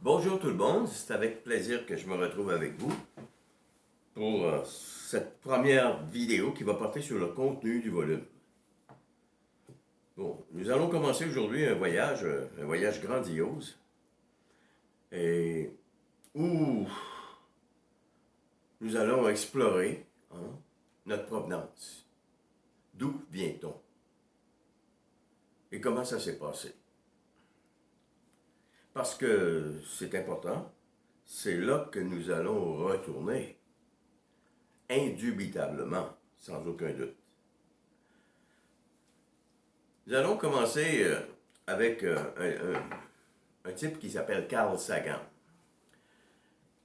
Bonjour tout le monde, c'est avec plaisir que je me retrouve avec vous pour cette première vidéo qui va porter sur le contenu du volume. Bon, nous allons commencer aujourd'hui un voyage grandiose, et où nous allons explorer notre provenance. D'où vient-on? Et comment ça s'est passé? Parce que c'est important, c'est là que nous allons retourner, indubitablement, sans aucun doute. Nous allons commencer avec un type qui s'appelle Carl Sagan.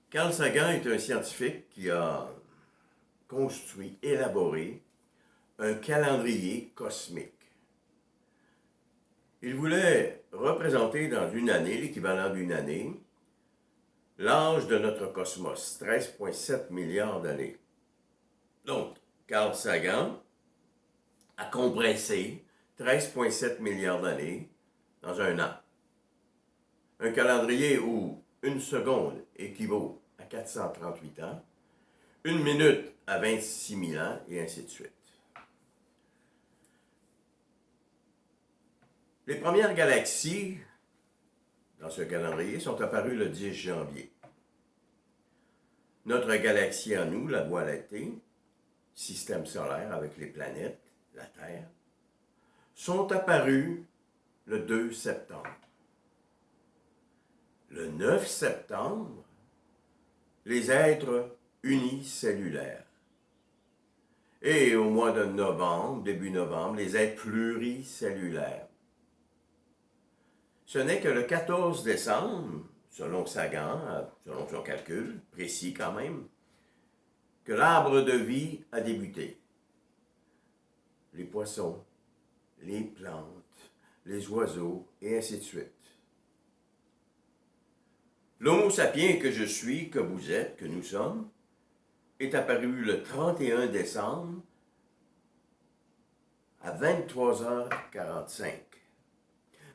Carl Sagan est un scientifique qui a construit, élaboré un calendrier cosmique. Il voulait représenter dans une année, l'équivalent d'une année, l'âge de notre cosmos, 13,7 milliards d'années. Donc, Carl Sagan a compressé 13,7 milliards d'années dans un an. Un calendrier où une seconde équivaut à 438 ans, une minute à 26 000 ans, et ainsi de suite. Les premières galaxies dans ce calendrier sont apparues le 10 janvier. Notre galaxie à nous, la Voie lactée, système solaire avec les planètes, la Terre, sont apparues le 2 septembre. Le 9 septembre, les êtres unicellulaires. Et au mois de novembre, début novembre, les êtres pluricellulaires. Ce n'est que le 14 décembre, selon Sagan, selon son calcul, précis quand même, que l'arbre de vie a débuté. Les poissons, les plantes, les oiseaux, et ainsi de suite. L'Homo sapiens que je suis, que vous êtes, que nous sommes, est apparu le 31 décembre à 23h45.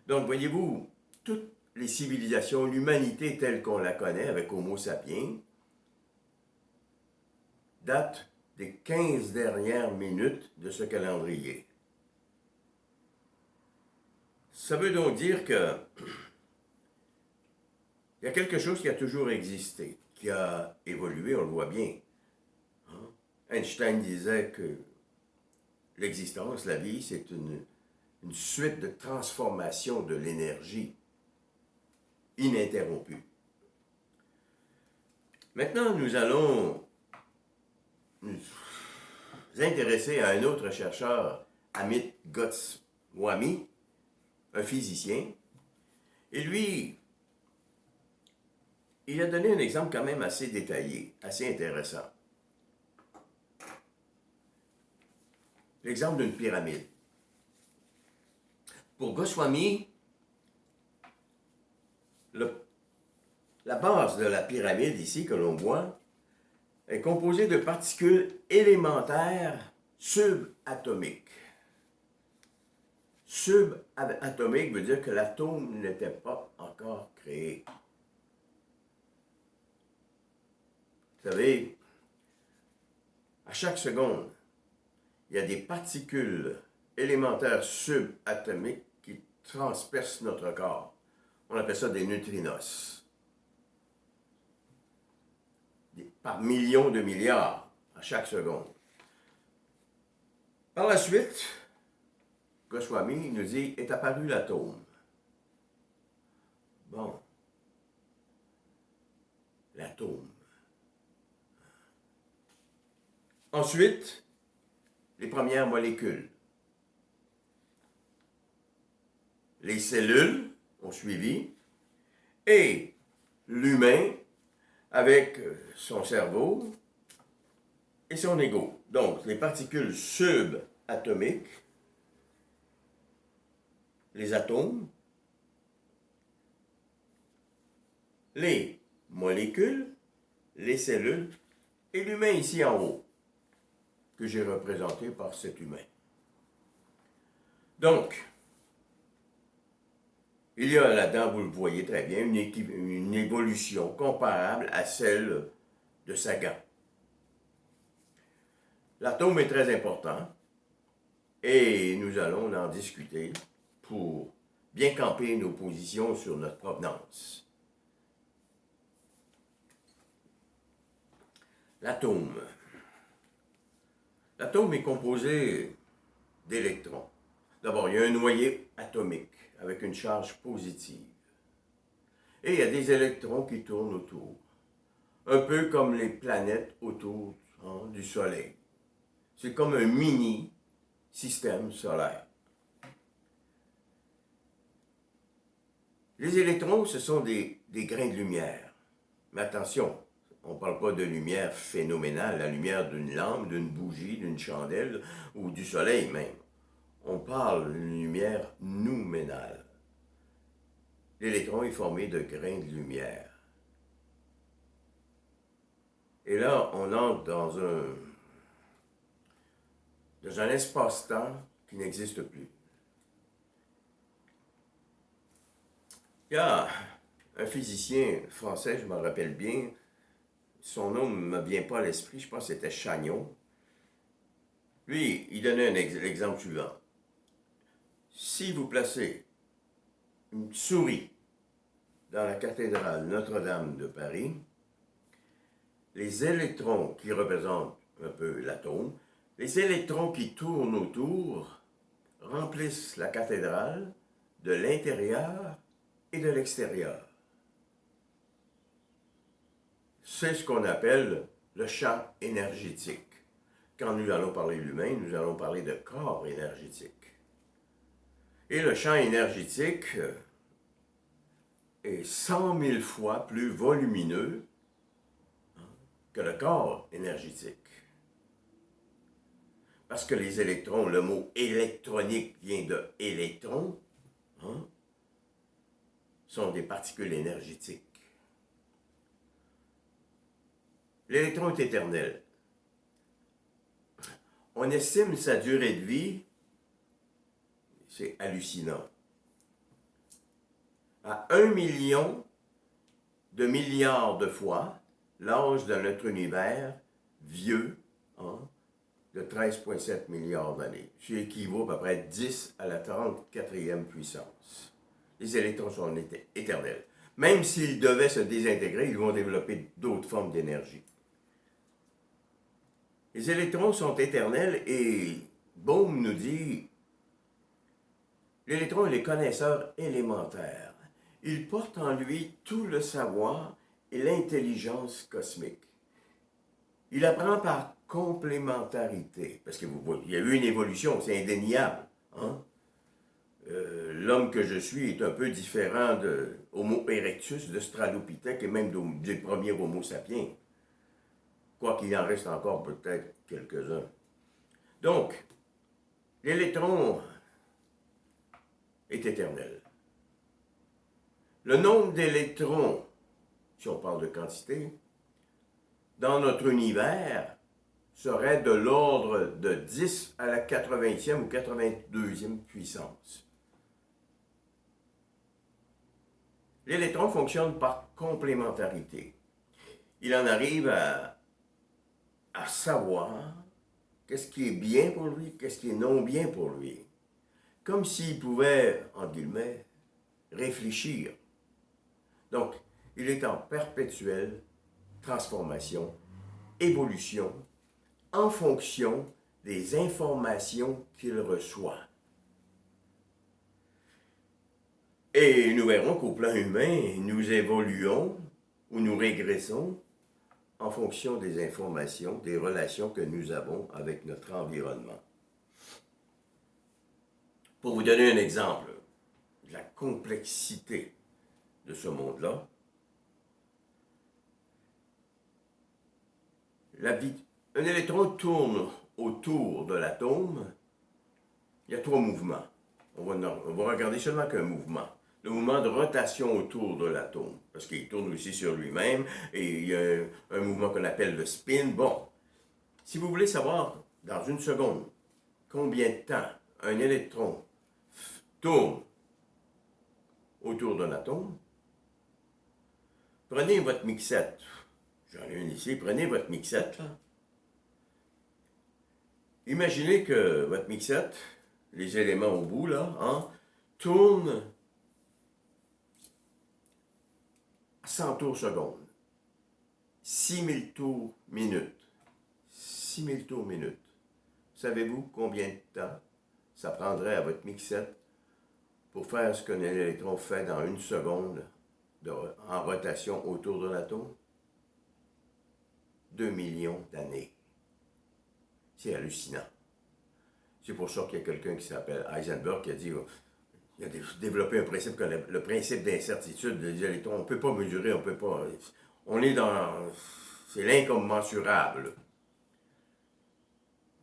Donc, voyez-vous, toutes les civilisations, l'humanité telle qu'on la connaît avec Homo sapiens, datent des 15 dernières minutes de ce calendrier. Ça veut donc dire que il y a quelque chose qui a toujours existé, qui a évolué, on le voit bien. Einstein disait que l'existence, la vie, c'est une suite de transformation de l'énergie ininterrompue. Maintenant, nous allons nous intéresser à un autre chercheur, Amit Goswami, un physicien. Et lui, il a donné un exemple quand même assez détaillé, assez intéressant. L'exemple d'une pyramide. Pour Goswami, la base de la pyramide ici que l'on voit est composée de particules élémentaires subatomiques. Subatomique veut dire que l'atome n'était pas encore créé. Vous savez, à chaque seconde, il y a des particules élémentaires subatomiques qui transpercent notre corps. On appelle ça des neutrinos. Par millions de milliards à chaque seconde. Par la suite, Goswami nous dit, est apparu l'atome. Bon. L'atome. Ensuite, les premières molécules. Les cellules ont suivi, et l'humain avec son cerveau et son ego. Donc, les particules subatomiques, les atomes, les molécules, les cellules, et l'humain ici en haut, que j'ai représenté par cet humain. Donc, Il y a là-dedans, vous le voyez très bien, une évolution comparable à celle de Sagan. L'atome est très important et nous allons en discuter pour bien camper nos positions sur notre provenance. L'atome. L'atome est composé d'électrons. D'abord, il y a un noyau atomique avec une charge positive. Et il y a des électrons qui tournent autour. Un peu comme les planètes autour du Soleil. C'est comme un mini système solaire. Les électrons, ce sont des grains de lumière. Mais attention, on ne parle pas de lumière phénoménale, la lumière d'une lampe, d'une bougie, d'une chandelle ou du soleil même. On parle d'une lumière nouménale. L'électron est formé de grains de lumière. Et là, on entre dans un espace-temps qui n'existe plus. Il y a un physicien français, je m'en rappelle bien, son nom ne me vient pas à l'esprit, je pense que c'était Chagnon. Lui, il donnait l'exemple suivant. Si vous placez une souris dans la cathédrale Notre-Dame de Paris, les électrons qui représentent un peu l'atome, les électrons qui tournent autour remplissent la cathédrale de l'intérieur et de l'extérieur. C'est ce qu'on appelle le champ énergétique. Quand nous allons parler de l'humain, nous allons parler de corps énergétique. Et le champ énergétique est 100 000 fois plus volumineux que le corps énergétique. Parce que les électrons, le mot électronique vient de électron, sont des particules énergétiques. L'électron est éternel. On estime sa durée de vie, c'est hallucinant, à 1 million de milliards de fois l'âge de notre univers vieux, de 13,7 milliards d'années. Ce qui équivaut à peu près 10 à la 34e puissance. Les électrons sont éternels. Même s'ils devaient se désintégrer, ils vont développer d'autres formes d'énergie. Les électrons sont éternels et Bohm nous dit l'électron est le connaisseur élémentaire. Il porte en lui tout le savoir et l'intelligence cosmique. Il apprend par complémentarité, parce qu'il y a eu une évolution, c'est indéniable. L'homme que je suis est un peu différent de Homo erectus, de Stralopithèque et même des premiers Homo sapiens. Quoiqu'il en reste encore peut-être quelques-uns. Donc, l'électron est éternel. Le nombre d'électrons, si on parle de quantité, dans notre univers serait de l'ordre de 10 à la 80e ou 82e puissance. L'électron fonctionne par complémentarité. Il en arrive à savoir qu'est-ce qui est bien pour lui, qu'est-ce qui est non bien pour lui. Comme s'il pouvait, entre guillemets, réfléchir. Donc, il est en perpétuelle transformation, évolution, en fonction des informations qu'il reçoit. Et nous verrons qu'au plan humain, nous évoluons ou nous régressons en fonction des informations, des relations que nous avons avec notre environnement. Pour vous donner un exemple de la complexité de ce monde-là, un électron tourne autour de l'atome, il y a 3 mouvements. On va regarder seulement qu'un mouvement. Le mouvement de rotation autour de l'atome, parce qu'il tourne aussi sur lui-même, et il y a un mouvement qu'on appelle le spin. Bon, si vous voulez savoir, dans une seconde, combien de temps un électron tourne autour d'un atome. Prenez votre mixette. J'en ai une ici. Prenez votre mixette, là. Imaginez que votre mixette, les éléments au bout, là, hein, tournent à 100 tours seconde. 6000 tours minute. 6000 tours minute. Savez-vous combien de temps ça prendrait à votre mixette pour faire ce qu'un électron fait dans une seconde en rotation autour de l'atome? 2 millions d'années. C'est hallucinant. C'est pour ça qu'il y a quelqu'un qui s'appelle Heisenberg qui a dit, il a développé un principe, le principe d'incertitude des électrons. On ne peut pas mesurer, on ne peut pas. On est dans. C'est l'incommensurable.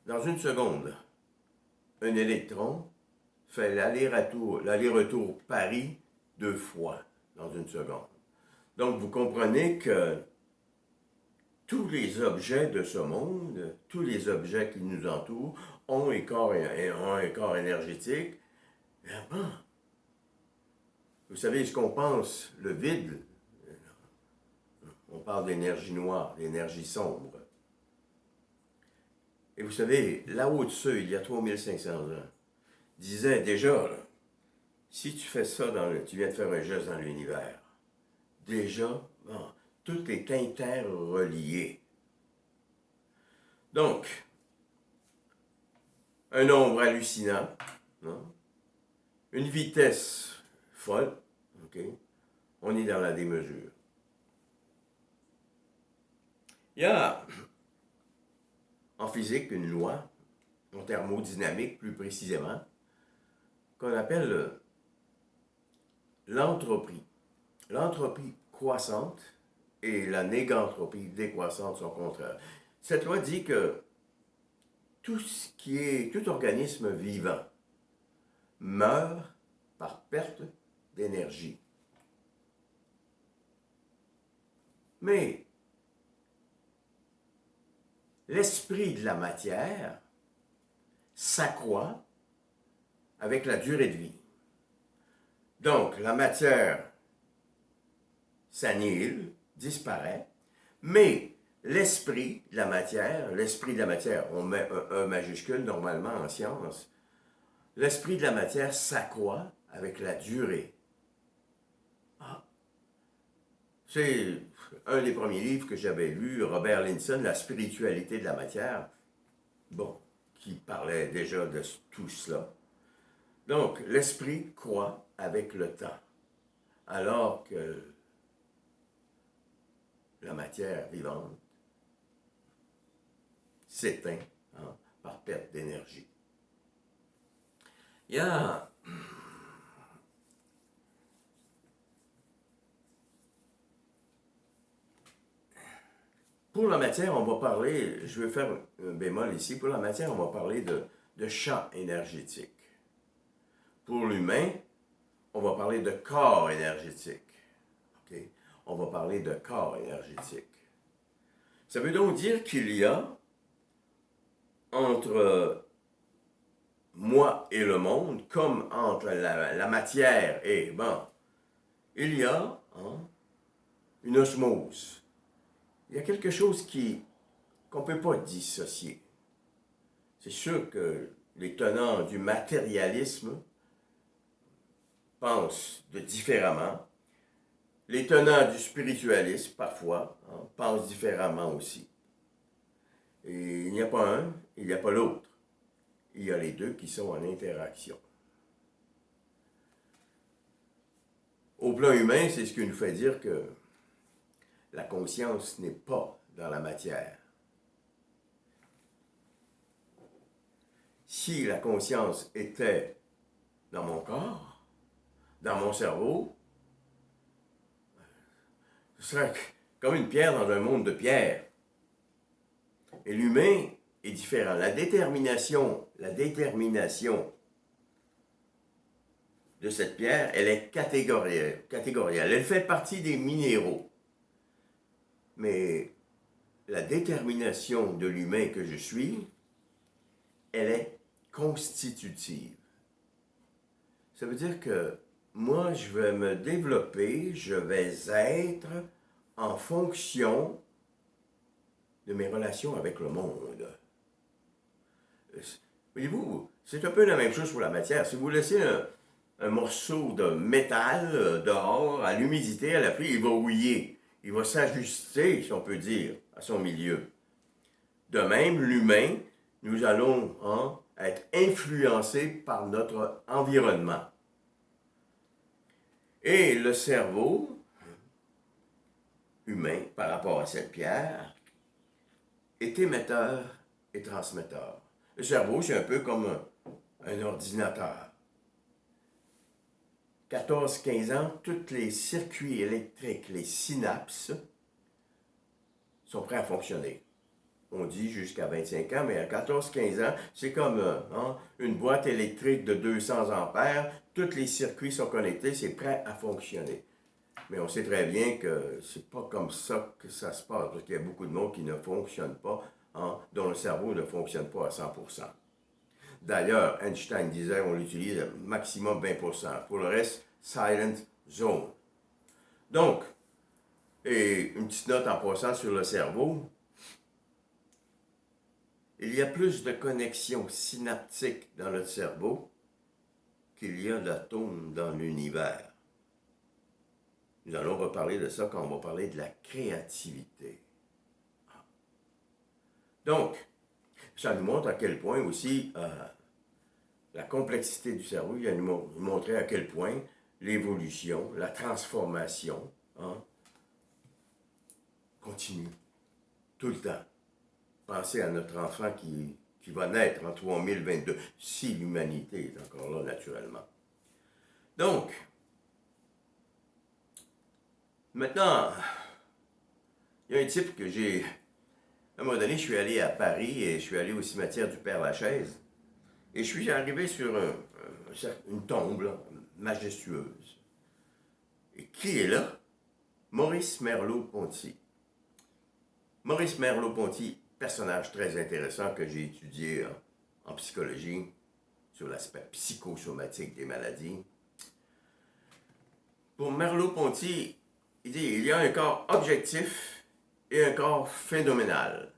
Dans une seconde, un électron fait l'aller-retour Paris 2 fois dans une seconde. Donc, vous comprenez que tous les objets de ce monde, tous les objets qui nous entourent, ont un corps énergétique. Vous savez ce qu'on pense, le vide, on parle d'énergie noire, d'énergie sombre. Et vous savez, Lao Tzu, il y a 3500 ans, disait déjà, là, si tu fais ça, tu viens de faire un geste dans l'univers, déjà, bon, tout est interrelié. Donc, un nombre hallucinant, non? Une vitesse folle, ok? On est dans la démesure. Il y a en physique une loi, en thermodynamique plus précisément, qu'on appelle l'entropie. L'entropie croissante et la négantropie décroissante sont contraires. Cette loi dit que tout organisme vivant meurt par perte d'énergie. Mais l'esprit de la matière s'accroît avec la durée de vie. Donc, la matière s'annihile, disparaît, mais l'esprit de la matière, on met un E majuscule normalement en sciences, l'esprit de la matière s'accroît avec la durée. Ah. C'est un des premiers livres que j'avais lu, Robert Linson, La spiritualité de la matière, bon, qui parlait déjà de tout cela. Donc, l'esprit croît avec le temps, alors que la matière vivante s'éteint par perte d'énergie. Il y a pour la matière, on va parler, je vais faire un bémol ici, pour la matière, on va parler de champ énergétique. Pour l'humain, on va parler de corps énergétique. Okay? On va parler de corps énergétique. Ça veut donc dire qu'il y a entre moi et le monde, comme entre la matière et, bon, il y a une osmose. Il y a quelque chose qu'on ne peut pas dissocier. C'est sûr que les tenants du matérialisme pensent différemment. Les tenants du spiritualisme, parfois, pensent différemment aussi. Et il n'y a pas un, il n'y a pas l'autre. Il y a les deux qui sont en interaction. Au plan humain, c'est ce qui nous fait dire que la conscience n'est pas dans la matière. Si la conscience était dans mon corps, dans mon cerveau, ce serait comme une pierre dans un monde de pierre. Et l'humain est différent. La détermination de cette pierre, elle est catégorielle. Elle fait partie des minéraux. Mais la détermination de l'humain que je suis, elle est constitutive. Ça veut dire que moi, je vais me développer, je vais être en fonction de mes relations avec le monde. Voyez-vous, c'est un peu la même chose pour la matière. Si vous laissez un morceau de métal dehors, à l'humidité, à la pluie, il va rouiller. Il va s'ajuster, si on peut dire, à son milieu. De même, l'humain, nous allons être influencés par notre environnement. Et le cerveau humain, par rapport à cette pierre, est émetteur et transmetteur. Le cerveau, c'est un peu comme un ordinateur. 14-15 ans, tous les circuits électriques, les synapses, sont prêts à fonctionner. On dit jusqu'à 25 ans, mais à 14-15 ans, c'est comme une boîte électrique de 200 ampères. Tous les circuits sont connectés, c'est prêt à fonctionner. Mais on sait très bien que c'est pas comme ça que ça se passe, parce qu'il y a beaucoup de monde qui ne fonctionne pas, dont le cerveau ne fonctionne pas à 100%. D'ailleurs, Einstein disait qu'on l'utilise maximum 20%. Pour le reste, silent zone. Donc, et une petite note en passant sur le cerveau, il y a plus de connexions synaptiques dans notre cerveau qu'il y a d'atomes dans l'univers. Nous allons reparler de ça quand on va parler de la créativité. Donc, ça nous montre à quel point aussi la complexité du cerveau, il va nous montrer à quel point l'évolution, la transformation continue tout le temps. Pensez à notre enfant qui va naître en 3022, si l'humanité est encore là naturellement. Donc, maintenant, il y a un type que j'ai... À un moment donné, je suis allé à Paris et je suis allé au cimetière du Père-Lachaise. Et je suis arrivé sur une tombe là, majestueuse. Et qui est là? Maurice Merleau-Ponty. Maurice Merleau-Ponty, personnage très intéressant que j'ai étudié en psychologie sur l'aspect psychosomatique des maladies. Pour Merleau-Ponty, il dit il y a un corps objectif et un corps phénoménal.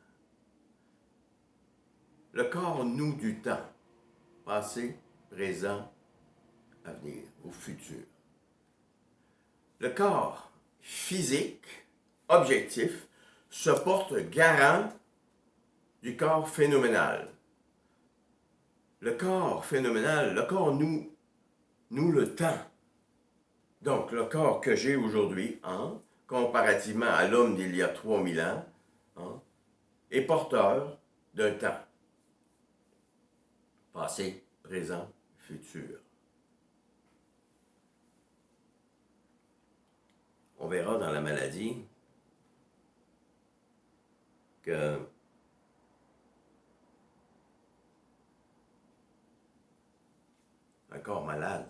Le corps noue du temps, passé, présent, avenir, au futur. Le corps physique, objectif, se porte garant du corps phénoménal. Le corps phénoménal, le corps noue le temps. Donc, le corps que j'ai aujourd'hui, comparativement à l'homme d'il y a 3000 ans, est porteur d'un temps. Passé, présent, futur. On verra dans la maladie que un corps malade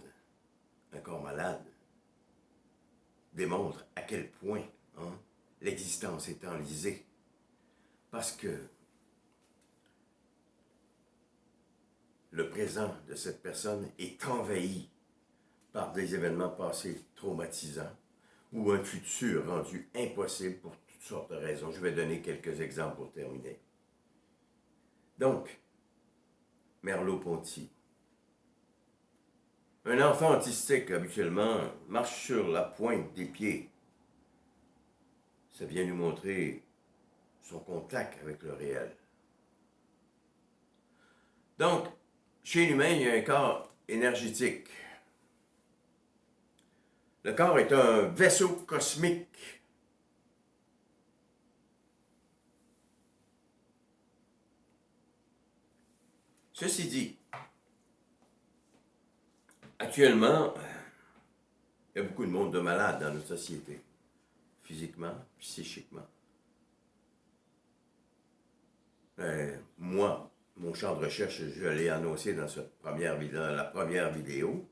démontre à quel point l'existence est enlisée. Parce que le présent de cette personne est envahi par des événements passés traumatisants ou un futur rendu impossible pour toutes sortes de raisons. Je vais donner quelques exemples pour terminer. Donc, Merleau-Ponty. Un enfant autistique, habituellement, marche sur la pointe des pieds. Ça vient nous montrer son contact avec le réel. Donc, chez l'humain, il y a un corps énergétique. Le corps est un vaisseau cosmique. Ceci dit, actuellement, il y a beaucoup de monde de malades dans notre société, physiquement, psychiquement. Moi, mon champ de recherche, je l'ai annoncé dans la première vidéo,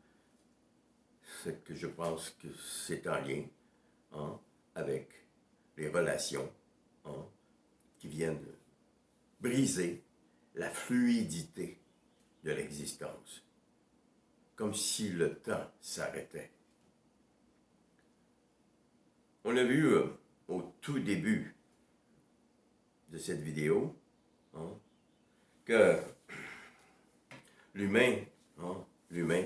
c'est que je pense que c'est en lien avec les relations qui viennent briser la fluidité de l'existence, comme si le temps s'arrêtait. On a vu au tout début de cette vidéo hein, que l'humain, l'humain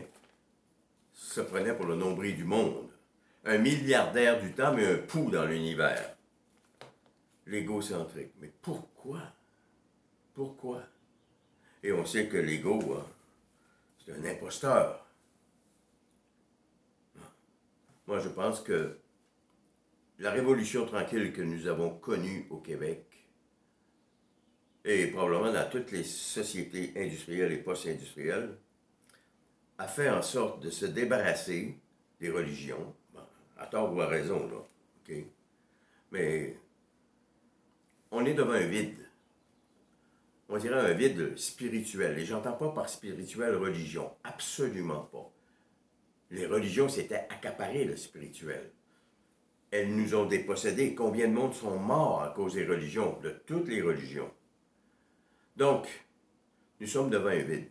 se prenait pour le nombril du monde. Un milliardaire du temps, mais un pou dans l'univers. L'égocentrique. Mais pourquoi? Pourquoi? Et on sait que l'ego, c'est un imposteur. Moi, je pense que la révolution tranquille que nous avons connue au Québec, et probablement dans toutes les sociétés industrielles et post-industrielles, a fait en sorte de se débarrasser des religions, à tort ou à raison, là, ok? Mais on est devant un vide. On dirait un vide spirituel. Et j'entends pas par spirituel religion, absolument pas. Les religions s'étaient accaparées le spirituel. Elles nous ont dépossédés. Combien de monde sont morts à cause des religions, de toutes les religions? Donc, nous sommes devant un vide.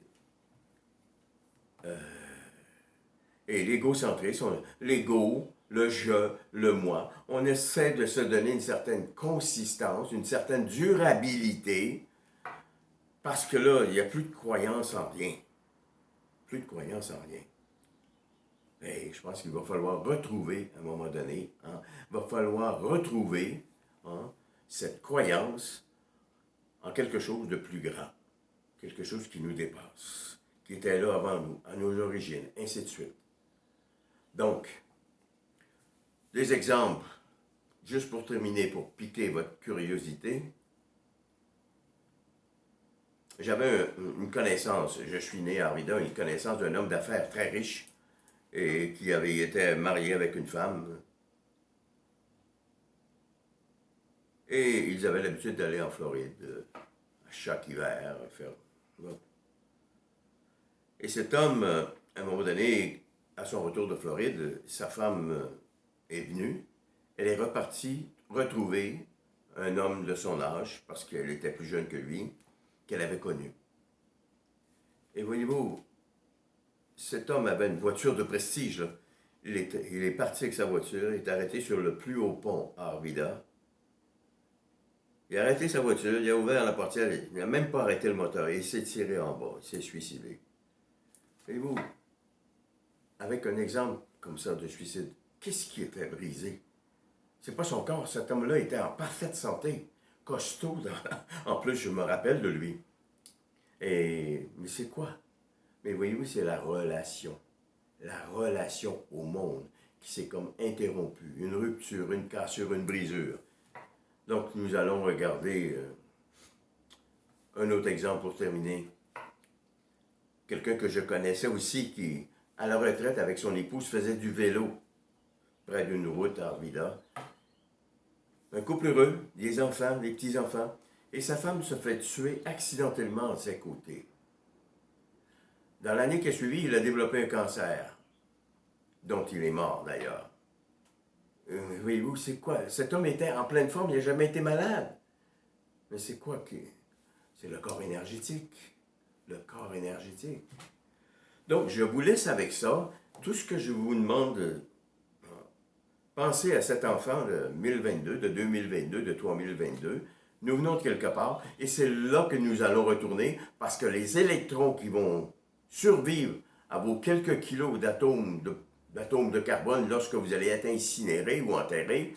Et l'égocentrisme, l'ego, le je, le moi, on essaie de se donner une certaine consistance, une certaine durabilité, parce que là, il n'y a plus de croyance en rien. Plus de croyance en rien. Et je pense qu'il va falloir retrouver, à un moment donné, il va falloir retrouver cette croyance en quelque chose de plus grand, quelque chose qui nous dépasse, qui était là avant nous, à nos origines, ainsi de suite. Donc, des exemples, juste pour terminer, pour piquer votre curiosité. J'avais une connaissance, je suis né à Arvida, une connaissance d'un homme d'affaires très riche et qui avait été marié avec une femme. Et ils avaient l'habitude d'aller en Floride à chaque hiver. Et cet homme, à un moment donné, à son retour de Floride, sa femme est venue. Elle est repartie retrouver un homme de son âge, parce qu'elle était plus jeune que lui, qu'elle avait connu. Et voyez-vous, cet homme avait une voiture de prestige. Là. Il est parti avec sa voiture, il est arrêté sur le plus haut pont à Arvida. Il a arrêté sa voiture, il a ouvert la portière, il n'a même pas arrêté le moteur, et il s'est tiré en bas, il s'est suicidé. Voyez-vous, avec un exemple comme ça de suicide, qu'est-ce qui était brisé? C'est pas son corps, cet homme-là était en parfaite santé, costaud, en plus je me rappelle de lui. Mais c'est quoi? Mais voyez-vous, c'est la relation au monde qui s'est comme interrompue, une rupture, une cassure, une brisure. Donc nous allons regarder un autre exemple pour terminer. Quelqu'un que je connaissais aussi qui, à la retraite avec son épouse, faisait du vélo près d'une route à Arvida. Un couple heureux, des enfants, des petits-enfants, et sa femme se fait tuer accidentellement à ses côtés. Dans l'année qui a suivi, il a développé un cancer, dont il est mort d'ailleurs. Voyez-vous, c'est quoi? Cet homme était en pleine forme, il n'a jamais été malade. Mais c'est quoi qui... C'est le corps énergétique. Le corps énergétique. Donc, je vous laisse avec ça. Tout ce que je vous demande, pensez à cet enfant de 1022, de 2022, de 3022. Nous venons de quelque part et c'est là que nous allons retourner parce que les électrons qui vont survivre à vos quelques kilos d'atomes de carbone lorsque vous allez être incinéré ou enterré,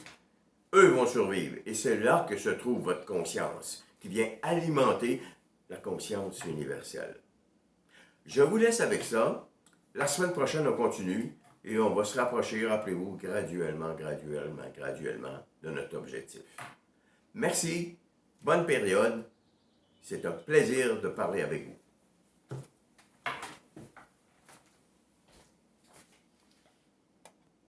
eux vont survivre. Et c'est là que se trouve votre conscience qui vient alimenter la conscience universelle. Je vous laisse avec ça. La semaine prochaine, on continue et on va se rapprocher, rappelez-vous, graduellement de notre objectif. Merci, bonne période. C'est un plaisir de parler avec vous.